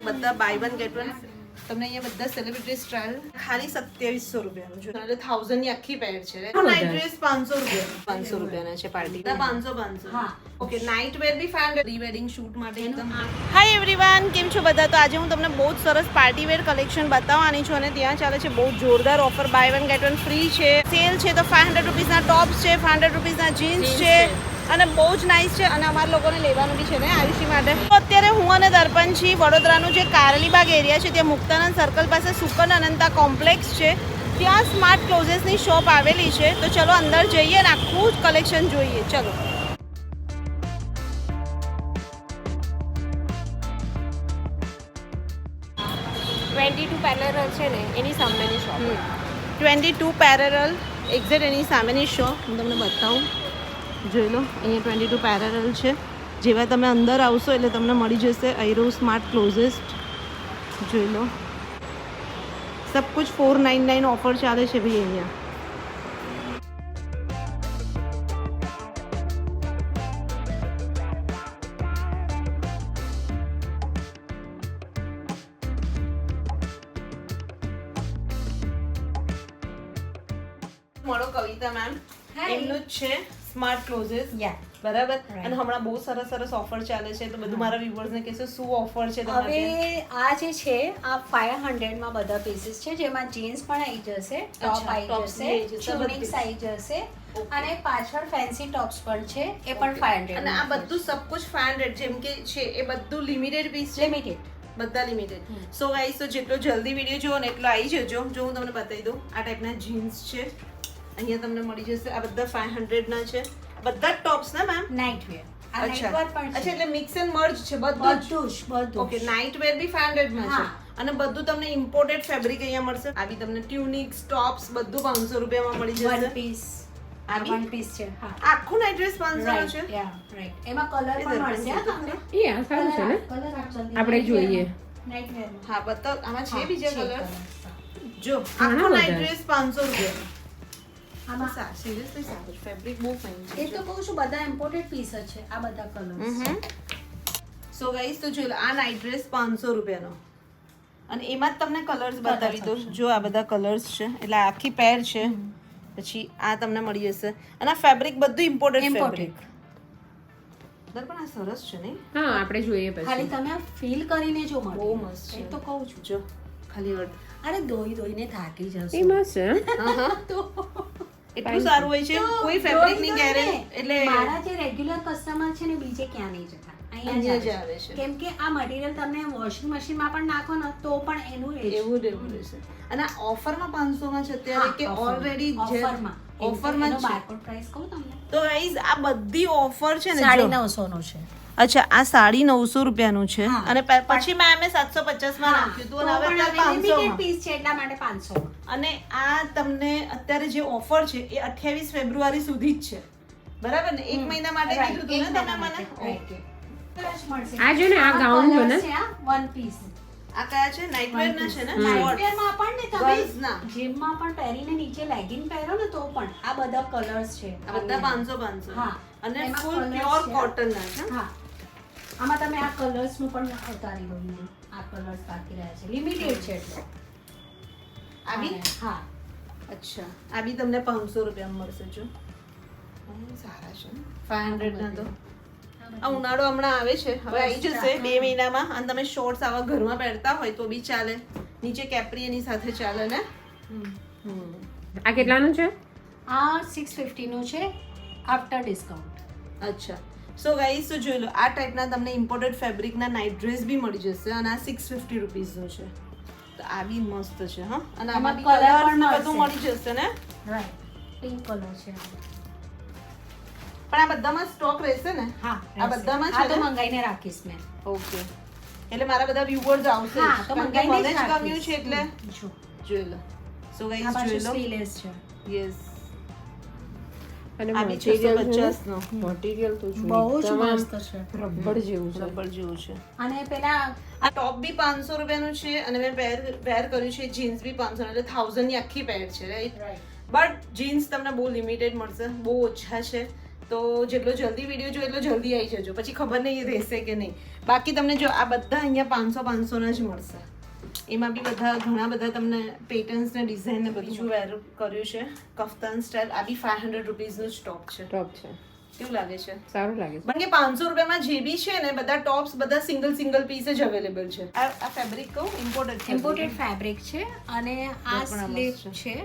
બધા by one get one તમને અહીંયા બધા સેલિબ્રિટી સ્ટાઇલ ખાલી 2700 રૂપિયાનું છે એટલે 1000 ની આખી પેર છે નાઇટ ડ્રેસ 500 રૂપિયાના છે પાર્ટી 500 હા ઓકે નાઇટ વેર બી 500 પ્રી વેડિંગ શૂટ માટે એકદમ હાય એવરીવન કેમ છો બધા તો આજે હું તમને બહુ જ સરસ પાર્ટી વેર કલેક્શન બતાવવાની છું અને ત્યાં ચાલે છે બહુ જોરદાર offer buy one get one free છે સેલ છે તો 500 રૂપીસના ટોપ્સ છે 500 રૂપીસના જીન્સ છે અને બહુ જ નાઇસ છે અને અમારા લોકોને લેવાનું બી છે ને આયુષી માટે તો અત્યારે હું અને દર્પણ છી વડોદરાનું જે કારલીબાગ એરિયા છે ત્યાં મુક્તાનંદ સર્કલ પાસે સુકન અનંતા કોમ્પ્લેક્સ છે ત્યાં સ્માર્ટ ક્લોઝેસની શોપ આવેલી છે તો ચલો અંદર જઈએ અને આખું જ કલેક્શન જોઈએ ચલો 22 પેરેલલ છે ને એની સામેની શોપ 22 પેરેલલ એક્ઝેક્ટ એની સામેની શોપ હું તમને બતાવું જોઈ લો અહીંયા 22 પેરેલલ છે જેવા તમે અંદર આવશો એટલે તમને મળી જશે આઈરો સ્માર્ટ ક્લોઝેસ્ટ જોઈ લો સબ કુછ 499 ઓફર ચાલે છે ભાઈ અહીંયા મળો કવિતા મેમ એમનું જ છે સ્માર્ટ ક્લોઝેસ બરાબર અને હમણાં બહુ સરસ સરસ ઓફર ચાલે છે તો બધું મારા વ્યુઅર્સ ને કહેશો શું ઓફર છે હવે આ જે છે આ 500 માં બધા પીસીસ છે જેમાં જીન્સ પણ આવી જશે ટોપ આવી જશે ટ્યુનિક્સ આવી જશે અને પાછળ ફેન્સી ટોપ્સ પણ છે એ પણ 500 અને આ બધું સબ કુછ 500 જેમ કે છે એ બધું લિમિટેડ પીસ છે બધા લિમિટેડ સો ગાઈસ તો જેટલો જલ્દી વિડીયો જોવો ને એટલો આવી જજો જો હું તમને બતાવી દઉં આ ટાઈપના જીન્સ છે અહીંયા તમને મળી જશે આ બધા 500 ના છે બધા ટોપ્સ ના મેમ નાઇટ વેર આ નાઇટ વેર પણ અચ્છા એટલે મિક્સ એન્ડ મર્જ છે બધું ઓકે નાઇટ વેર બી 500 માં છે અને બધું તમને ઇમ્પોર્ટેડ ફેબ્રિક અહીંયા મળશે આ બી તમને ટ્યુનિક્સ ટોપ્સ બધું 500 રૂપિયામાં મળી જશે વન પીસ આ વન પીસ છે હા આખું નાઇટ ડ્રેસ 500 નો છે રાઈટ એમાં કલર પણ મળશે હા તમને એ આ સારું છે ને આપણે જોઈએ નાઇટ વેર હા બતાવ આમાં છે બીજા કલર જો આખું નાઇટ ડ્રેસ 500 રૂપિયા આમાં સિરિયસલી સારું ફેબ્રિક બહુ ફાઇન છે એ તો કહું છું બધા ઇમ્પોર્ટેડ પીસ છે આ બધા કલર્સ સો ગાઈસ તો જો આ નાઇટ ડ્રેસ 500 રૂપિયાનો અને એમાં જ તમને કલર્સ બતાવી દો જો આ બધા કલર્સ છે એટલે આખી પેર છે પછી આ તમને મળી જશે અને આ ફેબ્રિક બધું ઇમ્પોર્ટેડ ફેબ્રિક દર્પણ આ સરસ છે નહીં હા આપણે જોઈએ પછી ખાલી તમે ફીલ કરીને જો બહુ મસ્ત છે એ તો કહું છું જો ખાલી અરે ધોઈને થાકી જશો એ મસ્ત છે એટલું સારું હોય છે કોઈ ફેબ્રિક ની ગેરંટી એટલે મારા જે રેગ્યુલર કસ્ટમર છે ને બીજે ક્યાં નહીં જતા અહીંયા જ આવે છે કેમ કે આ મટીરીયલ તમને વોશિંગ મશીનમાં પણ નાખો ને તો પણ એનું એવું રહેશે અને આ ઓફરમાં 500 માં છે અત્યારે કે ઓલરેડી ઓફરમાં છે બારકોડ પ્રાઇસ કહું તમને તો ગાઈઝ આ બધી ઓફર છે ને 950 નો છે અચ્છા આ 950 રૂપિયાનું છે અને પછી મેં 750 માં નાખ્યું હતું અને હવે 500 માં પીસ છે એટલા માટે 500 અને આ તમને અત્યારે જે ઓફર છે એ 28 ફેબ્રુઆરી સુધી જ છે બરાબર ને એક મહિના માટે કીધું હતું ને તમે મને ઓકે આ જો ને આ ગાઉન જો ને વન પીસ આ કયા છે નાઇટ વેર ના છે ને નાઇટ વેર માં પણ ને તમે Girls ના. જીમમાં પણ પહેરીને નીચે લેગિંગ પહેરો ને તો પણ આ બધા કલર્સ છે આ બધા 500 હા અને એમાં ફૂલ colours પ્યોર છે. કોટન ના છે હા આમાં તમે આ કલર્સ નું પણ ઉતારી લો આ કલર્સ બાકી રહ્યા છે લિમિટેડ છે એટલે આ બી હા અચ્છા આ બી તમને 500 રૂપિયામાં મળશે જો સારા છે ને 500 ના તો આ ઉનાળો હમણાં આવે છે હવે આવી જશે 2 મહિનામાં અને તમે શોર્ટ્સ આવા ઘરમાં પહેરતા હોય તો બી ચાલે નીચે કેપ્રી એની સાથે ચાલે ને આ કેટલાનું છે આ 650 નું છે આફ્ટર ડિસ્કાઉન્ટ અચ્છા સો ગાઈસ તો જોઈ લો આ ટાઈપના તમને ઇમ્પોર્ટેડ ફેબ્રિકના નાઇટ ડ્રેસ બી મળી જશે અને આ 650 રૂપીસનું છે તો આ બી મસ્ત છે હા અને આમાં બી colour કલર પણ બધું મળી જશે ને રાઈટ પિંક કલર છે પણ આ બધામાં સ્ટોક રહેશે ને હા આ બધામાં છે આ તો ને? મંગાઈને રાખીશ મેં ઓકે એટલે મારા બધા વ્યુઅર્સ આવશે હા જ. તો કારણ કે મંગાઈને મને જ જ ગમ્યું રાખીશ. છે એટલે જો જોઈ લો સો આ ગાઈસ બાજુ જોઈ લો સ્લીવલેસ છે યસ અને આ બી મટીરીયલ 650 નો મટીરીયલ તો જો બહુ જ તમામ મસ્ત છે રબર જેવું છે રબર જેવું છે અને પેલા આ ટોપ બી 500 રૂપિયાનું છે અને મેં વેર કર્યું છે જીન્સ બી 500 એટલે 1000 ની આખી પેર છે રાઈટ બટ જીન્સ તમને બહુ લિમિટેડ મળશે બહુ ઓછા છે તો જેટલો જલ્દી વિડીયો જો એટલો જલ્દી આવી જજો, પછી ખબર નહીં રહેશે કે નહીં. બાકી તમને જો આ બધા અહીંયા 500-500 જ મળશે. એમાં બી ઘણા બધા તમને પેટર્ન્સ ને ડિઝાઇન ને બધું વેર કર્યું છે. કફતાન સ્ટાઇલ. આ બી 500 રૂપીઝનું જ ટોપ છે. કેવું લાગે છે? સારું લાગે છે. પણ કે 500 રૂપિયામાં જે બી છે ને બધા ટોપ્સ બધા સિંગલ પીસ જ અવેલેબલ છે. આ ફેબ્રિક કહું ઇમ્પોર્ટેડ ફેબ્રિક છે અને આ સ્લીપ છે,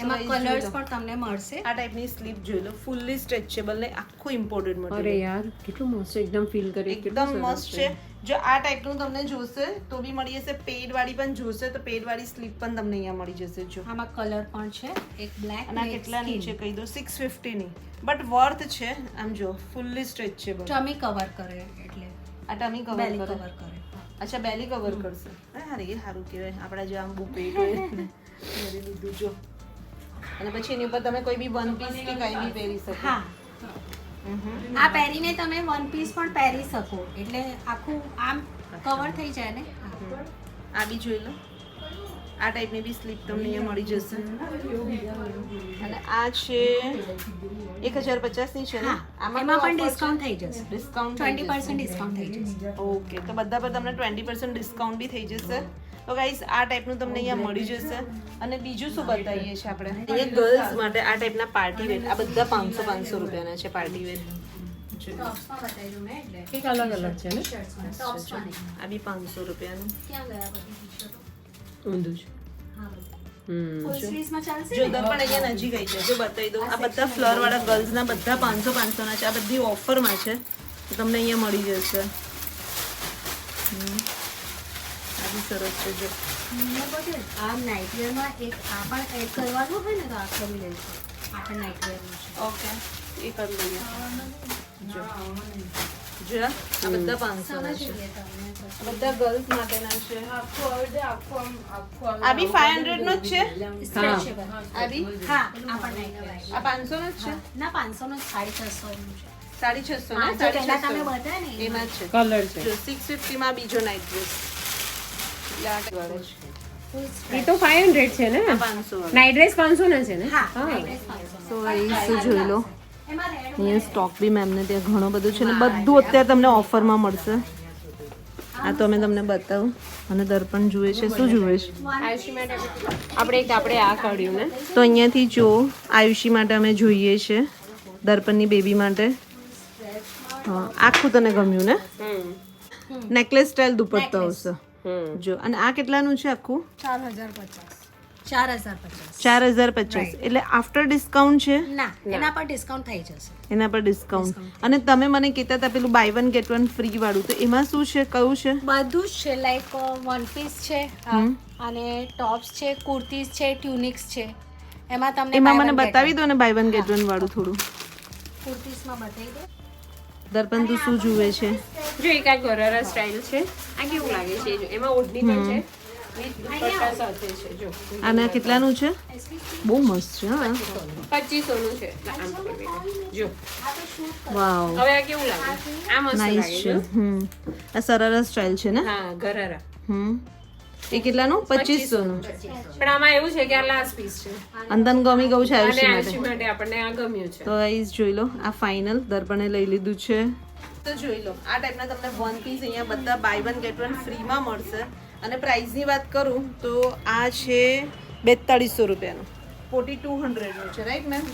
એમાં કલર્સ પણ તમને મળશે. આ ટાઈપની સ્લીપ જોઈ લો, ફુલ્લી સ્ટ્રેચેબલ ને આખું ઇમ્પોર્ટેડ અરે મટીરિયલ. યાર કેટલું મસ્ત એકદમ ફીલ કરી, એકદમ મસ્ત છે. જો આ ટાઈપનું તમને જોશે તો બી મળી જશે. પેડ વાળી પણ જોશે તો પેડ વાળી સ્લીપ પણ તમને અહીંયા મળી જશે. જો આમાં કલર પણ છે, એક બ્લેક અને આ કેટલાની છે કહી દો? 650 ની, બટ વર્થ છે. આમ જો ફુલ્લી સ્ટ્રેચેબલ. ટમી કવર કરે એટલે આ ટમી બેલી કવર કવર કરે. કરે. અચ્છા, બેલી કવર કરશે. અરે એ સારું કહેવાય. આપણા જે આમ બહુ પેટ હોય ને મેરી લીધું જો. અને પછી એની ઉપર તમે કોઈ બી વન પીસ કે કંઈ બી પહેરી શકો. હા, આ પહેરીને તમે વન પીસ પણ પહેરી શકો, એટલે આખું આમ કવર થઈ જાય ને. આ બી જોઈ લો. આ ટાઈપની બી સ્લીપ તમને અહીંયા મળી જશે. અને આ છે 1050 ની છે ને? એમાં પણ ડિસ્કાઉન્ટ થઈ જશે. ડિસ્કાઉન્ટ 20% ડિસ્કાઉન્ટ થઈ જશે. ઓકે, તો બધા પર તમને 20% ડિસ્કાઉન્ટ બી થઈ જશે. તો ગાઈસ આ ટાઈપનું તમને અહીંયા મળી જશે. અને બીજું શું બતાવીએ છીએ આપણે? અહીંયા ગર્લ્સ માટે આ ટાઈપના પાર્ટી વેર. આ બધા 500 રૂપિયાના છે પાર્ટી વેર. ટોપ્સમાં બતાવી દઉં ને એટલે એક અલગ અલગ છે ને? ટોપ્સમાં નહીં. આ બી 500 રૂપિયાનું. ક્યાં ગયા બધી ટી-શર્ટો? ઊંધું છે. હા, બધા. હમ ફૂલ સ્લીવ્સમાં ચાલશે જો ને? દર્પણ અહીંયા નજીક આવી જાય. જો બતાવી દઉં. આ બધા ફ્લર વાળા ગર્લ્સના બધા 500 ના છે. આ બધી ઓફરમાં છે તો તમને અહીંયા મળી જશે. આ બી સરસ છે. જો આ નાઇટવેરમાં એક આ પણ એડ કરવાનું હોય ને તો આ કરી લઈશું. આ પણ નાઇટવેરનું છે. ઓકે, એ કરી લઈએ. જો જો આ બધા 500 ના છે. સમજીએ તમને તો. આ બધા ગર્લ્સ માટેના છે. આ બી 500 નો જ છે. Stretchable. આ બી હા, આ પણ નાઇટવેર. આ 500 નો જ છે. ના, 500 નો 650 નું છે. 650 હા, ને? જે પહેલા તમે 650 બતાવ્યા ને એમાં જ છે. કલર છે. જો 650 માં બીજો નાઇટ ડ્રેસ. એટલે આ વાળો છે. full એ stretch. તો 500 છે ને? આ 500 વાળો. નાઇટ ડ્રેસ 500 ના છે ને? હા, night dress 500 તો નો. એ શું જોઈ લો. એમાં red અહીંયા સ્ટોક બી મેમને ત્યાં ઘણો બધું છે ને બધું અત્યારે તમને ઓફરમાં મળશે. આ તો અમે તમને બતાવું. અને દર્પણ જુએ છે. શું જુએ છે? આયુષી માટે આપણે આ કાઢ્યું ને? તો અહીંયાથી જો આયુષી માટે અમે જોઈએ છે, દર્પણની બેબી માટે. હા, આખું તને ગમ્યું ને? નેકલેસ સ્ટાઇલ દુપટ્ટો આવશે. જો અને આ કેટલાનું છે આખું? 4050. 4050. એટલે આફ્ટર ડિસ્કાઉન્ટ છે? ના, એના પર ડિસ્કાઉન્ટ થઈ જશે. એના પર ડિસ્કાઉન્ટ. અને તમે મને કહેતા હતા પેલું buy one get one free વાળું, તો એમાં શું છે? કયું છે? બધું જ છે, લાઈક વન પીસ છે અને ટોપ્સ છે, કુર્તીઝ છે, ટ્યુનિક્સ છે. એમાં તમને એમાં buy મને one get બતાવી one. દો ને બાય વન ગેટ વન વાળું થોડું. કુર્તીઝમાં બતાવી દો. દર્પણ તું શું જુએ છે? જો એક આ ગરારા સ્ટાઇલ છે. આ કેવું લાગે છે? જો એમાં ઓઢણી પણ છે. with દુપટ્ટા સાથે છે. જો આના કેટલાનું છે? બહુ મસ્ત છે. હા, 2500 નું છે. આમ પકડી જો. આ તો shoot વાવ, હવે આ કેવું લાગે? આ મસ્ત નાઈસ લાગે છે. છે. આ સરારા સ્ટાઇલ છે ને? હા, ગરારા. એ કેટલાનું? 2500 નું. પણ આમાં એવું છે કે આ લાસ્ટ પીસ છે અંદન ગમી ગયું છે અને આયુષી આયુષી માટે. માટે આપણને આ ગમ્યું છે. તો ગાઈસ જોઈ લો, આ ફાઇનલ દર્પણે લઈ લીધું છે. તો જોઈ લો, આ ટાઈપના તમને વન પીસ અહીંયા બધા બાય વન ગેટ વન ફ્રીમાં મળશે. અને પ્રાઇસની વાત કરું તો આ છે 4200 રૂપિયાનું. 4200 નું છે, રાઈટ મેમ?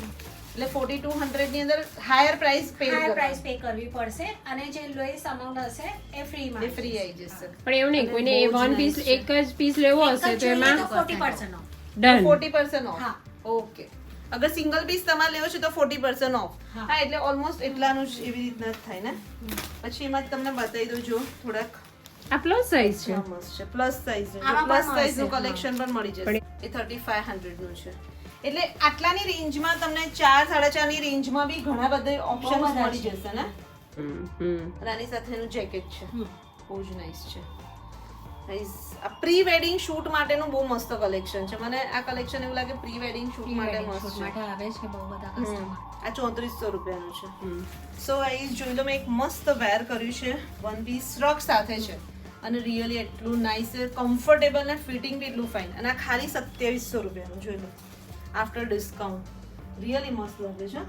એટલે 4200 ની અંદર higher price pay higher price pay કરવી પડશે અને જે લોએસ્ટ અમાઉન્ટ હશે એ ફ્રીમાં એ ફ્રી આવી જશે. પણ એવું નહીં, કોઈને બહુ જ વન પીસ nice છે. એક જ પીસ લેવો હશે તો એમાં 40% off. ડન. 40% ઓફ. હા. ઓકે. અગર સિંગલ પીસ તમારે લેવો છે તો 40% ઓફ. હા. હા, એટલે ઓલમોસ્ટ એટલાનું જ એવી રીતના જ થાય ને. પછી એમાં જ તમને બતાવી દઉં, જો થોડાક આ પ્લસ સાઈઝ છે. મસ્ત છે. પ્લસ સાઈઝ આમાં પ્લસ પણ સાઈઝ નું મળશે, કલેક્શન પણ મળી જશે. એ 3500 નું છે. એટલે આટલાની રેન્જમાં તમને 4-4.5 ની રેન્જમાં બી ઘણા બધા ઓપ્શન્સ બધા મળી છે. જશે ને. અને આની સાથેનું જેકેટ છે. બહુ જ નાઇસ છે. Guys, આ પ્રી વેડિંગ શૂટ માટેનું બહુ મસ્ત કલેક્શન છે. મને આ કલેક્શન એવું લાગે પ્રી વેડિંગ શૂટ માટે Pre-wedding મસ્ત shoot છે. માટે આવે છે બહુ બધા કસ્ટમર. આ 3400 રૂપિયાનું છે. સો ગાઈસ જોઈ લો, મેં એક મસ્ત વેર કર્યું છે. વન પીસ સ્ટ્રક સાથે છે અને રિયલી એટલું નાઇસ છે, કમ્ફર્ટેબલ ને ફિટિંગ બી એટલું ફાઇન. અને આ ખાલી 2700 રૂપિયાનું જોઈ લો આફ્ટર ડિસ્કાઉન્ટ. રિયલી મસ્ત લાગે છે.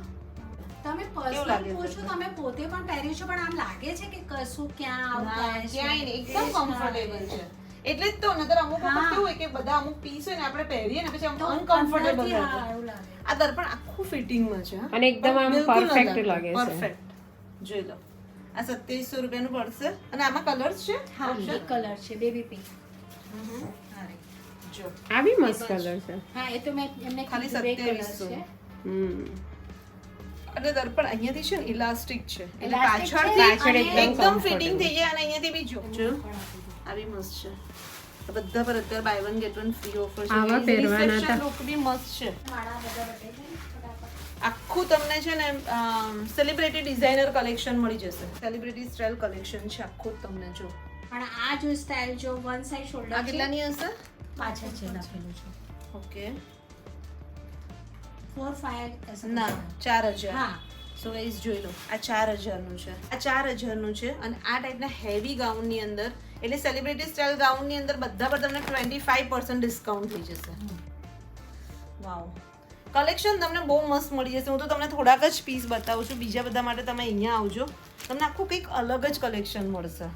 તમે કેવું પર્સનલ લાગે પૂછો, તમને? તમે પોતે પણ પહેર્યું છે, પણ આમ લાગે છે કે કશું ક્યાં આવું ના, થાય છે? ક્યાંય નહીં, એકદમ એ જ કમ્ફર્ટેબલ થાય. છે. એટલે જ તો નતર અમુક વખત હા. કેવું હોય કે બધા અમુક પીસ હોય ને આપણે પહેરીએ ને પછી તો અનકમ્ફર્ટેબલ અંદરથી હા, લાગે. એવું લાગે. આ દર્પણ આખું ફિટિંગમાં છે હા. અને એકદમ આમ બિલકુલ ન perfect લાગે છે. Perfect. જોઈ લો આ 2700 રૂપિયાનું પડશે અને આમાં કલર્સ છે હા, Option? એક કલર છે બેબી પિંક. જો આ બી મસ્ત કલર છે. હા, એ તો મેં એમને ખાલી કીધું બે કલર 2700. છે. અને દર્પણ અહીંયાથી છે ને ઇલાસ્ટિક છે એટલે Elastic છે પાછળથી અને એકદમ comfortable. ફિટિંગ થઈ જાય અને અહીંયાથી બી જો આવી મસ્ત છે. આ બધા પર અત્યારે buy one get one free offer છે. આવા પહેરવાના હતા. લુક બી મસ્ત છે. માળા બધા બતાવી દે ને ફટાફટ. આખું તમને છે ને સેલિબ્રિટી ડિઝાઇનર કલેક્શન મળી જશે. સેલિબ્રિટી સ્ટાઇલ કલેક્શન છે આખું જ તમને જો. પણ આ જો સ્ટાઇલ જો વન સાઈડ આ શોલ્ડર છે, કેટલાની હશે? પાછળ છે લખેલું છે ઓકે 4-5 ऐसा ના कुछ 4000. है। हाँ સો ગાઈસ જોઈ લો આ 4000 નું છે. આ 4000 નું છે અને આ ટાઈપના હેવી ગાઉન ની અંદર એટલે સેલિબ્રિટી સ્ટાઇલ ગાઉન ની અંદર બધા પર તમને 25% ડિસ્કાઉન્ટ થઈ જશે. વાવ કલેક્શન તમને બહુ મસ્ત મળી જશે. હું તો તમને થોડાક જ પીસ બતાવું છું, બીજા બધા માટે તમે અહીંયા આવજો, તમને આખું કંઈક અલગ જ કલેક્શન મળશે.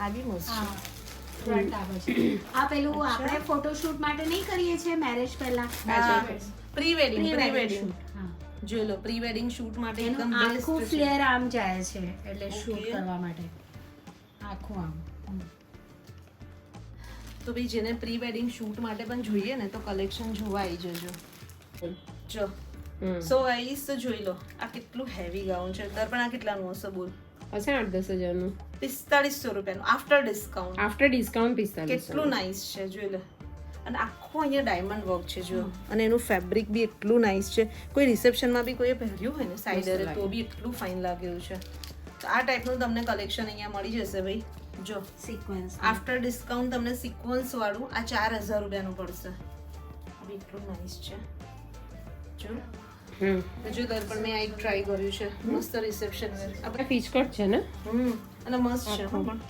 આ બી મસ્ત हाँ છે. front આવે છે. આ પેલું આપણે ફોટોશૂટ માટે નહીં કરીએ છીએ મેરેજ પહેલા પ્રી વેડિંગ Pre-wedding shoot. હા. જોઈ લો પ્રી વેડિંગ શૂટ માટે એકદમ એનું આખું બેસ્ટ છે. ફ્લેર આમ જાય છે એટલે શૂટ Okay. કરવા માટે આખું આમ તો ભાઈ જેને પ્રી વેડિંગ શૂટ માટે પણ જોઈએ ને તો કલેક્શન જોવા આવી જજો. જો સો ગાઈસ તો જોઈ લો આ કેટલું હેવી ગાઉન છે. દર પણ આ કેટલાનું હશે બોલ? હશે 8-10 હજારનું 4500 રૂપિયાનું આફ્ટર ડિસ્કાઉન્ટ. After discount 45. કેટલું નાઇસ છે જોઈ લો. અને આખું અહીંયા ડાયમંડ વર્ક છે જો, અને એનું ફેબ્રિક બી એટલું નાઇસ છે. કોઈ રિસેપ્શનમાં બી કોઈએ પહેર્યું હોય ને સાઈડરે તો બી એટલું ફાઇન લાગ્યું છે. તો આ ટાઈપનું તમને કલેક્શન અહીંયા મળી જશે ભાઈ. જો સિક્વન્સ આફ્ટર ડિસ્કાઉન્ટ તમને સિક્વન્સ વાળું આ 4000 રૂપિયાનું પડશે. આ બી એટલું નાઇસ છે જો. તો જો દર પણ મેં આ એક ટ્રાય કર્યું છે, મસ્ત રિસેપ્શન વેર. આપણે ફીચકટ છે ને અને મસ્ત છે હો પણ.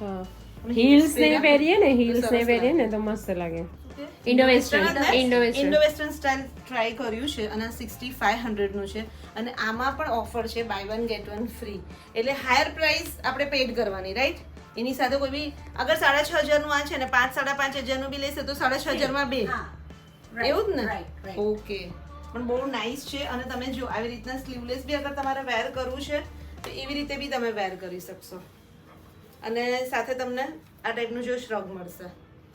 હીલ્સ ને પહેરીએ ને હીલ્સ ને પહેરીએ ને તો મસ્ત લાગે. ઇન્ડો વેસ્ટર્ન સ્ટાઇલ ટ્રાય કર્યું છે અને 6500 નું છે અને આમાં પણ ઓફર છે buy one get one free. એટલે હાયર પ્રાઇસ આપણે પેડ કરવાની રાઈટ. એની સાથે કોઈ બી અગર 6500 નું આ છે ને 5-5.5 નું બી લેશે તો 6500 માં બે. એવું જ ને? ઓકે પણ બહુ નાઇસ છે. અને તમે જો આવી રીતના સ્લીવલેસ બી અગર તમારે વેર કરવું છે તો એવી રીતે બી તમે વેર કરી શકશો. અને સાથે તમને આ ટાઈપનું જો શ્રગ મળશે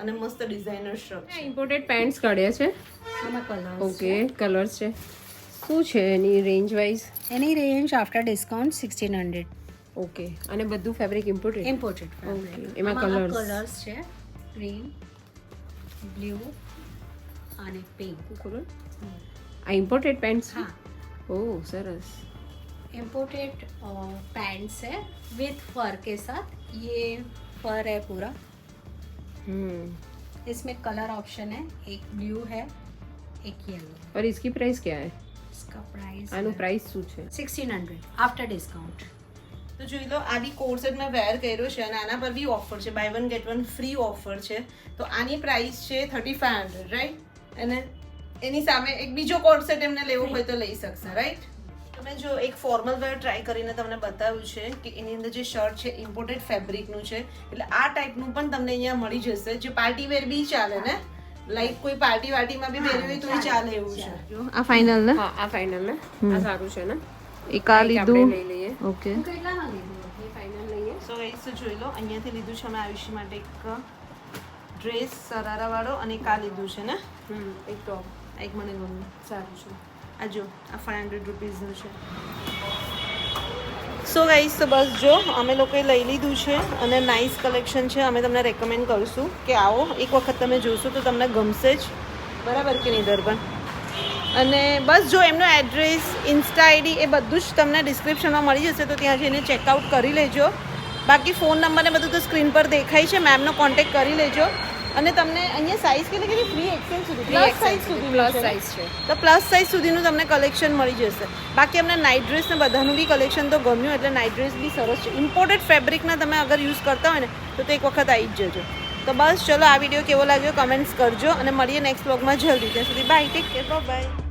અને મસ્ત ડિઝાઇનર શ્રગ છે. ઇમ્પોર્ટેડ પેન્ટ્સ કાઢ્યા છે. આમાં કલર ઓકે કલર્સ છે. શું છે એની રેન્જ વાઇઝ? એની રેન્જ આફ્ટર ડિસ્કાઉન્ટ 1600 ઓકે અને બધું ફેબ્રિક ઇમ્પોર્ટેડ. Imported Okay. એમાં કલર્સ છે ગ્રીન બ્લુ અને પિંક. આ ઇમ્પોર્ટેડ પેન્ટ્સ? हाँ ઓહ સરસ. इम्पोर्टेड पैंट्स है विथ फर के साथ. ये फर है पूरा. इसमें कलर ऑप्शन है, एक ब्लू है एक येलो. और इसकी प्राइस क्या है? इसका प्राइस આનું પ્રાઇસ શું છે? 1600 आफ्टर डिस्काउंट. તો જોઈ લો આ બી કોર્સેટ મેં વેર કર્યો છે અને આના પર બી ઓફર છે, buy one get one free offer છે. તો આની પ્રાઇસ છે 3500 રાઈટ. અને એની સામે એક બીજો કોર્સેટ એમને લેવો હોય તો લઈ શકશે રાઈટ. તમે જો એક ફોર્મલ વેર ટ્રાય કરીને તમને બતાવ્યું છે કે એની અંદર જે શર્ટ છે ઇમ્પોર્ટેડ ફેબ્રિકનું છે. એટલે આ ટાઈપનું પણ તમને અહીંયા મળી જશે જે પાર્ટી વેર બી ચાલે ને, લાઈક કોઈ પાર્ટી વાર્ટીમાં બી પહેર્યું હોય તોય ચાલે એવું છે. આ ફાઇનલ ને? હા આ ફાઇનલ ને આ સારું છે ને. એક આ આપણે લઈ લઈએ. ઓકે કેટલામાં લીધું? એ ફાઇનલ લઈએ. સો ગાઈસ જોઈ લો અહીંયાથી લીધું છે અમે આયુષી માટે એક ડ્રેસ સરારા વાળો અને એક આ લીધું છે ને એક ટોપ આ એક મને ગમ્યું. સારું છે. આ જો આ 500 રૂપીસનું છે. સો ગાઈસ તો બસ જો અમે લોકોએ લઈ લીધું છે અને નાઇસ કલેક્શન છે. અમે તમને રેકમેન્ડ કરીશું કે આવો એક વખત તમે જોશો તો તમને ગમશે જ. બરાબર કે નહીં દર્પણ? અને બસ જો એમનો એડ્રેસ ઇન્સ્ટા આઈડી એ બધું જ તમને ડિસ્ક્રિપ્શનમાં મળી જશે તો ત્યાં જઈને ચેકઆઉટ કરી લેજો. બાકી ફોન નંબર ને બધું તો સ્ક્રીન પર દેખાય છે, મેમનો કોન્ટેક્ટ કરી લેજો. અને તમને અહીંયા સાઇઝ કેટલી ફ્રી એક્સેલ સુધી પ્લસ સાઇઝ સુધી પ્લસ સાઇઝ છે તો પ્લસ સાઇઝ સુધીનું તમને કલેક્શન મળી જશે. બાકી અમને નાઇટ ડ્રેસ ને બધાનું બી કલેક્શન તો ગમ્યું એટલે નાઇટ ડ્રેસ બી સરસ છે. ઇમ્પોર્ટેડ ફેબ્રિકના તમે અગર યુઝ કરતા હોય ને તો એક વખત આવી જ જજો. તો બસ ચલો આ વિડીયો કેવો લાગ્યો કમેન્ટ્સ કરજો અને મળીએ નેક્સ્ટ વ્લોગમાં જલ્દી. ત્યાં સુધી બાય, ટેક કેર, બાય.